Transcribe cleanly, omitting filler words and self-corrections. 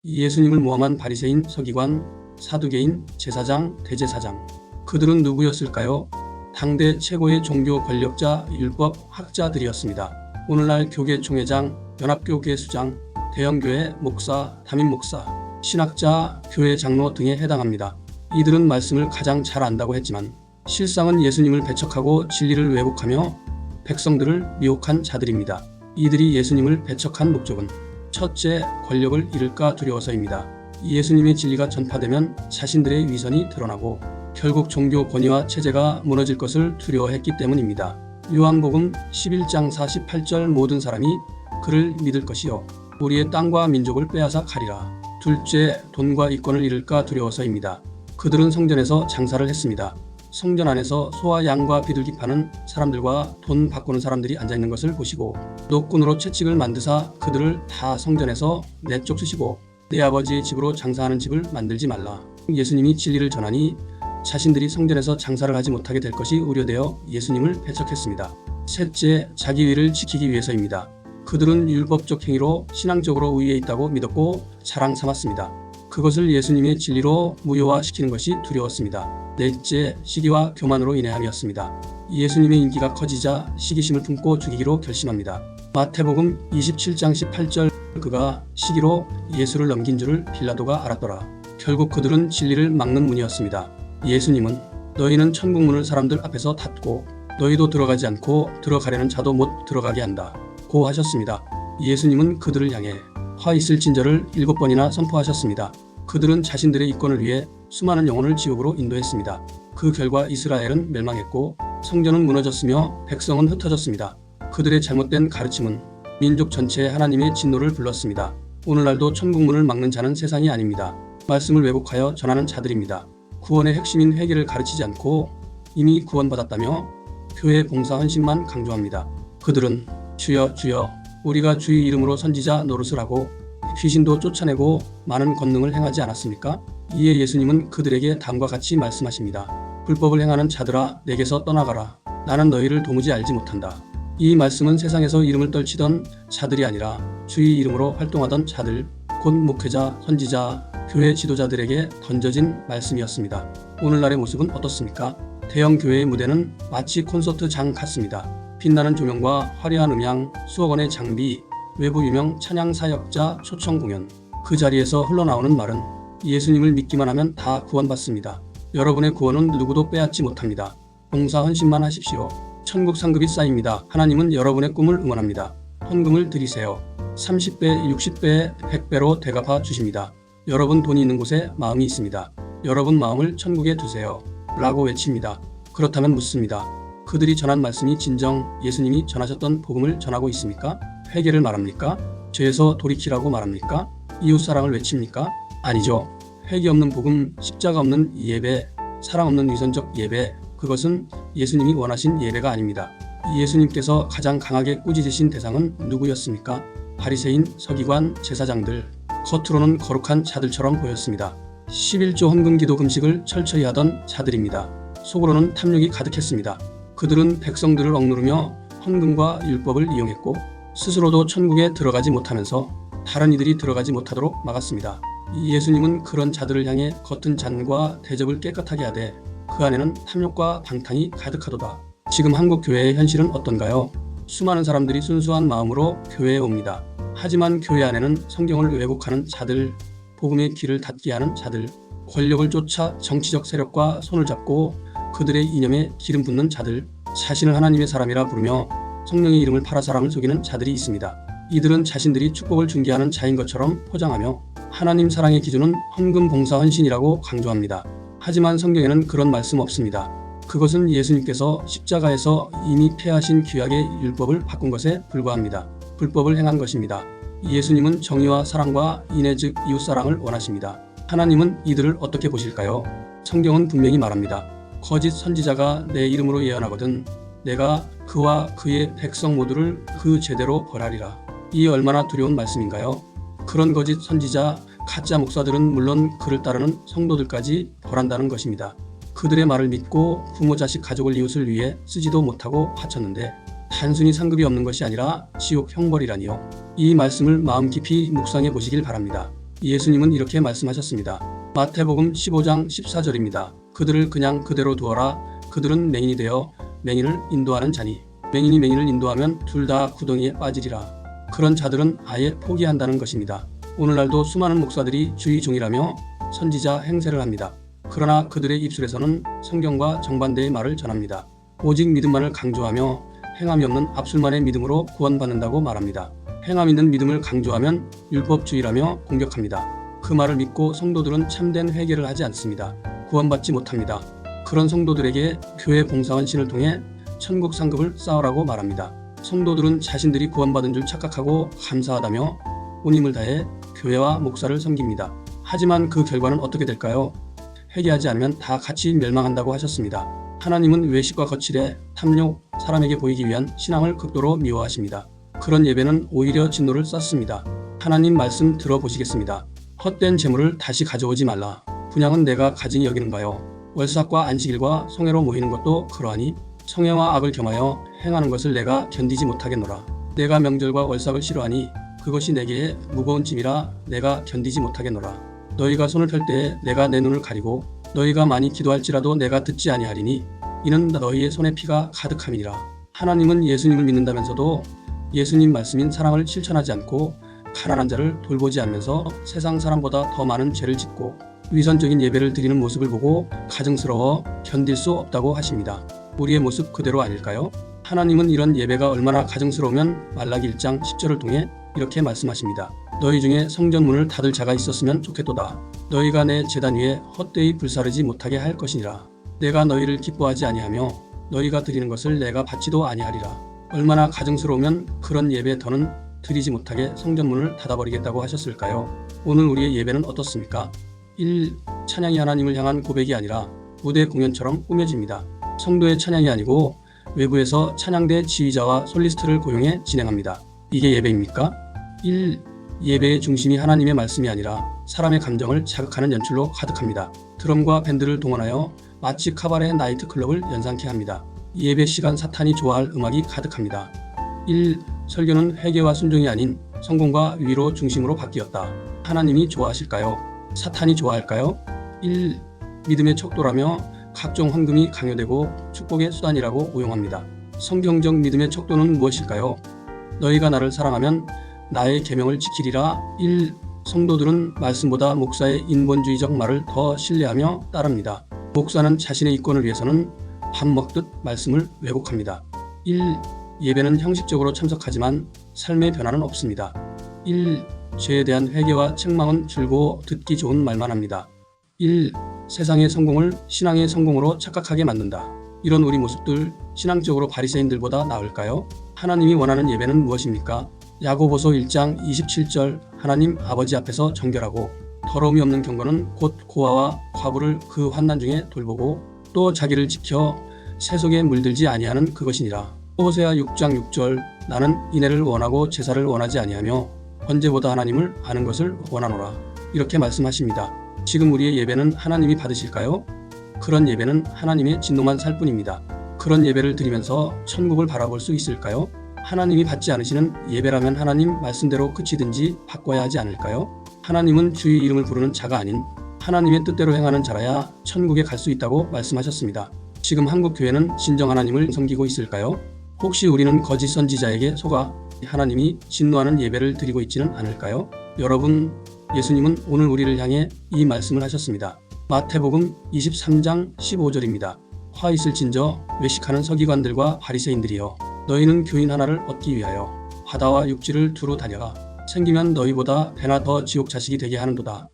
예수님을 모함한 바리새인, 서기관, 사두개인, 제사장, 대제사장. 그들은 누구였을까요? 당대 최고의 종교 권력자, 율법 학자들이었습니다. 오늘날 교계 총회장, 연합교계 수장, 대형교회 목사, 담임 목사, 신학자, 교회 장로 등에 해당합니다. 이들은 말씀을 가장 잘 안다고 했지만 실상은 예수님을 배척하고 진리를 왜곡하며 백성들을 미혹한 자들입니다. 이들이 예수님을 배척한 목적은 첫째, 권력을 잃을까 두려워서입니다. 예수님의 진리가 전파되면 자신들의 위선이 드러나고 결국 종교 권위와 체제가 무너질 것을 두려워했기 때문입니다. 요한복음 11장 48절 모든 사람이 그를 믿을 것이요 우리의 땅과 민족을 빼앗아 가리라. 둘째, 돈과 이권을 잃을까 두려워서입니다. 그들은 성전에서 장사를 했습니다. 성전 안에서 소와 양과 비둘기 파는 사람들과 돈 바꾸는 사람들이 앉아있는 것을 보시고 노끈으로 채찍을 만드사 그들을 다 성전에서 내쫓으시고 내 아버지의 집으로 장사하는 집을 만들지 말라. 예수님이 진리를 전하니 자신들이 성전에서 장사를 하지 못하게 될 것이 우려되어 예수님을 배척했습니다. 셋째, 자기 위를 지키기 위해서입니다. 그들은 율법적 행위로 신앙적으로 우위에 있다고 믿었고 자랑 삼았습니다. 그것을 예수님의 진리로 무효화시키는 것이 두려웠습니다. 넷째, 시기와 교만으로 인해함이었습니다. 예수님의 인기가 커지자 시기심을 품고 죽이기로 결심합니다. 마태복음 27장 18절 그가 시기로 예수를 넘긴 줄을 빌라도가 알았더라. 결국 그들은 진리를 막는 문이었습니다. 예수님은 너희는 천국문을 사람들 앞에서 닫고 너희도 들어가지 않고 들어가려는 자도 못 들어가게 한다 고 하셨습니다. 예수님은 그들을 향해 화 있을진저를 7번이나 선포하셨습니다. 그들은 자신들의 이권을 위해 수많은 영혼을 지옥으로 인도했습니다. 그 결과 이스라엘은 멸망했고 성전은 무너졌으며 백성은 흩어졌습니다. 그들의 잘못된 가르침은 민족 전체에 하나님의 진노를 불렀습니다. 오늘날도 천국문을 막는 자는 세상이 아닙니다. 말씀을 왜곡하여 전하는 자들입니다. 구원의 핵심인 회개를 가르치지 않고 이미 구원받았다며 교회 봉사 헌신만 강조합니다. 그들은 주여 주여 우리가 주의 이름으로 선지자 노릇을 하고 귀신도 쫓아내고 많은 권능을 행하지 않았습니까? 이에 예수님은 그들에게 다음과 같이 말씀하십니다. 불법을 행하는 자들아 내게서 떠나가라. 나는 너희를 도무지 알지 못한다. 이 말씀은 세상에서 이름을 떨치던 자들이 아니라 주의 이름으로 활동하던 자들, 곧 목회자, 선지자, 교회 지도자들에게 던져진 말씀이었습니다. 오늘날의 모습은 어떻습니까? 대형 교회의 무대는 마치 콘서트장 같습니다. 빛나는 조명과 화려한 음향, 수억 원의 장비, 외부 유명 찬양 사역자 초청 공연. 그 자리에서 흘러나오는 말은 예수님을 믿기만 하면 다 구원받습니다. 여러분의 구원은 누구도 빼앗지 못합니다. 봉사 헌신만 하십시오. 천국 상급이 쌓입니다. 하나님은 여러분의 꿈을 응원합니다. 헌금을 드리세요. 30배, 60배, 100배로 대갚아 주십니다. 여러분 돈이 있는 곳에 마음이 있습니다. 여러분 마음을 천국에 두세요. 라고 외칩니다. 그렇다면 묻습니다. 그들이 전한 말씀이 진정 예수님이 전하셨던 복음을 전하고 있습니까? 회개를 말합니까? 죄에서 돌이키라고 말합니까? 이웃사랑을 외칩니까? 아니죠. 회개 없는 복음, 십자가 없는 예배, 사랑 없는 위선적 예배, 그것은 예수님이 원하신 예배가 아닙니다. 예수님께서 가장 강하게 꾸짖으신 대상은 누구였습니까? 바리새인, 서기관, 제사장들. 겉으로는 거룩한 자들처럼 보였습니다. 11조 헌금기도 금식을 철저히 하던 자들입니다. 속으로는 탐욕이 가득했습니다. 그들은 백성들을 억누르며 헌금과 율법을 이용했고 스스로도 천국에 들어가지 못하면서 다른 이들이 들어가지 못하도록 막았습니다. 예수님은 그런 자들을 향해 겉은 잔과 대접을 깨끗하게 하되 그 안에는 탐욕과 방탕이 가득하도다. 지금 한국 교회의 현실은 어떤가요? 수많은 사람들이 순수한 마음으로 교회에 옵니다. 하지만 교회 안에는 성경을 왜곡하는 자들, 복음의 길을 닫게 하는 자들, 권력을 쫓아 정치적 세력과 손을 잡고 그들의 이념에 기름 붓는 자들, 자신을 하나님의 사람이라 부르며 성령의 이름을 팔아 사람을 속이는 자들이 있습니다. 이들은 자신들이 축복을 중개하는 자인 것처럼 포장하며 하나님 사랑의 기준은 헌금 봉사 헌신이라고 강조합니다. 하지만 성경에는 그런 말씀 없습니다. 그것은 예수님께서 십자가에서 이미 폐하신 구약의 율법을 바꾼 것에 불과합니다. 불법을 행한 것입니다. 예수님은 정의와 사랑과 인애 즉 이웃사랑을 원하십니다. 하나님은 이들을 어떻게 보실까요? 성경은 분명히 말합니다. 거짓 선지자가 내 이름으로 예언하거든 내가 그와 그의 백성 모두를 그 죄대로 벌하리라. 이 얼마나 두려운 말씀인가요? 그런 거짓 선지자, 가짜 목사들은 물론 그를 따르는 성도들까지 벌한다는 것입니다. 그들의 말을 믿고 부모, 자식, 가족을 이웃을 위해 쓰지도 못하고 바쳤는데 단순히 상급이 없는 것이 아니라 지옥 형벌이라니요. 이 말씀을 마음 깊이 묵상해 보시길 바랍니다. 예수님은 이렇게 말씀하셨습니다. 마태복음 15장 14절입니다. 그들을 그냥 그대로 두어라. 그들은 맹인이 되어 맹인을 인도하는 자니 맹인이 맹인을 인도하면 둘 다 구덩이에 빠지리라. 그런 자들은 아예 포기한다는 것입니다. 오늘날도 수많은 목사들이 주의 종이라며 선지자 행세를 합니다. 그러나 그들의 입술에서는 성경과 정반대의 말을 전합니다. 오직 믿음만을 강조하며 행함이 없는 압술만의 믿음으로 구원받는다고 말합니다. 행함 있는 믿음을 강조하면 율법주의라며 공격합니다. 그 말을 믿고 성도들은 참된 회개를 하지 않습니다. 구원받지 못합니다. 그런 성도들에게 교회 봉사원신을 통해 천국 상급을 쌓으라고 말합니다. 성도들은 자신들이 구원받은 줄 착각하고 감사하다며 온 힘을 다해 교회와 목사를 섬깁니다. 하지만 그 결과는 어떻게 될까요? 회개하지 않으면 다 같이 멸망한다고 하셨습니다. 하나님은 외식과 거칠애, 탐욕, 사람에게 보이기 위한 신앙을 극도로 미워하십니다. 그런 예배는 오히려 진노를 쌌습니다. 하나님 말씀 들어보시겠습니다. 헛된 재물을 다시 가져오지 말라. 분양은 내가 가증히 여기는가요? 월삭과 안식일과 성회로 모이는 것도 그러하니 성회와 악을 겸하여 행하는 것을 내가 견디지 못하겠노라. 내가 명절과 월삭을 싫어하니 그것이 내게 무거운 짐이라 내가 견디지 못하겠노라. 너희가 손을 펼 때에 내가 내 눈을 가리고 너희가 많이 기도할지라도 내가 듣지 아니하리니 이는 너희의 손에 피가 가득함이니라. 하나님은 예수님을 믿는다면서도 예수님 말씀인 사랑을 실천하지 않고 가난한 자를 돌보지 않으면서 세상 사람보다 더 많은 죄를 짓고 위선적인 예배를 드리는 모습을 보고 가증스러워 견딜 수 없다고 하십니다. 우리의 모습 그대로 아닐까요? 하나님은 이런 예배가 얼마나 가증스러우면 말라기 1장 10절을 통해 이렇게 말씀하십니다. 너희 중에 성전문을 닫을 자가 있었으면 좋겠도다. 너희가 내 제단 위에 헛되이 불사르지 못하게 할 것이니라. 내가 너희를 기뻐하지 아니하며 너희가 드리는 것을 내가 받지도 아니하리라. 얼마나 가증스러우면 그런 예배 더는 드리지 못하게 성전문을 닫아버리겠다고 하셨을까요? 오늘 우리의 예배는 어떻습니까? 1. 찬양이 하나님을 향한 고백이 아니라 무대 공연처럼 꾸며집니다. 성도의 찬양이 아니고 외부에서 찬양대 지휘자와 솔리스트를 고용해 진행합니다. 이게 예배입니까? 1. 예배의 중심이 하나님의 말씀이 아니라 사람의 감정을 자극하는 연출로 가득합니다. 드럼과 밴드를 동원하여 마치 카바레 나이트클럽을 연상케 합니다. 예배 시간 사탄이 좋아할 음악이 가득합니다. 1. 설교는 회개와 순종이 아닌 성공과 위로 중심으로 바뀌었다. 하나님이 좋아하실까요? 사탄이 좋아할까요? 1. 믿음의 척도라며 각종 헌금이 강요되고 축복의 수단이라고 오용합니다. 성경적 믿음의 척도는 무엇일까요? 너희가 나를 사랑하면 나의 계명을 지키리라. 1. 성도들은 말씀보다 목사의 인본주의적 말을 더 신뢰하며 따릅니다. 목사는 자신의 이권을 위해서는 밥 먹듯 말씀을 왜곡합니다. 1. 예배는 형식적으로 참석하지만 삶의 변화는 없습니다. 1. 죄에 대한 회개와 책망은 줄고 듣기 좋은 말만 합니다. 1. 세상의 성공을 신앙의 성공으로 착각하게 만든다. 이런 우리 모습들 신앙적으로 바리새인들보다 나을까요? 하나님이 원하는 예배는 무엇입니까? 야고보서 1장 27절 하나님 아버지 앞에서 정결하고 더러움이 없는 경건은 곧 고아와 과부를 그 환난 중에 돌보고 또 자기를 지켜 세속에 물들지 아니하는 그것이니라. 호세아 6장 6절 나는 인애를 원하고 제사를 원하지 아니하며 번제보다 하나님을 아는 것을 원하노라. 이렇게 말씀하십니다. 지금 우리의 예배는 하나님이 받으실까요? 그런 예배는 하나님의 진노만 살 뿐입니다. 그런 예배를 드리면서 천국을 바라볼 수 있을까요? 하나님이 받지 않으시는 예배라면 하나님 말씀대로 그치든지 바꿔야 하지 않을까요? 하나님은 주의 이름을 부르는 자가 아닌 하나님의 뜻대로 행하는 자라야 천국에 갈 수 있다고 말씀하셨습니다. 지금 한국 교회는 진정 하나님을 섬기고 있을까요? 혹시 우리는 거짓 선지자에게 속아 하나님이 진노하는 예배를 드리고 있지는 않을까요? 여러분, 예수님은 오늘 우리를 향해 이 말씀을 하셨습니다. 마태복음 23장 15절입니다. 화 있을진저 외식하는 서기관들과 바리새인들이여 너희는 교인 하나를 얻기 위하여 바다와 육지를 두루 다녀가 생기면 너희보다 배나 더 지옥 자식이 되게 하는도다.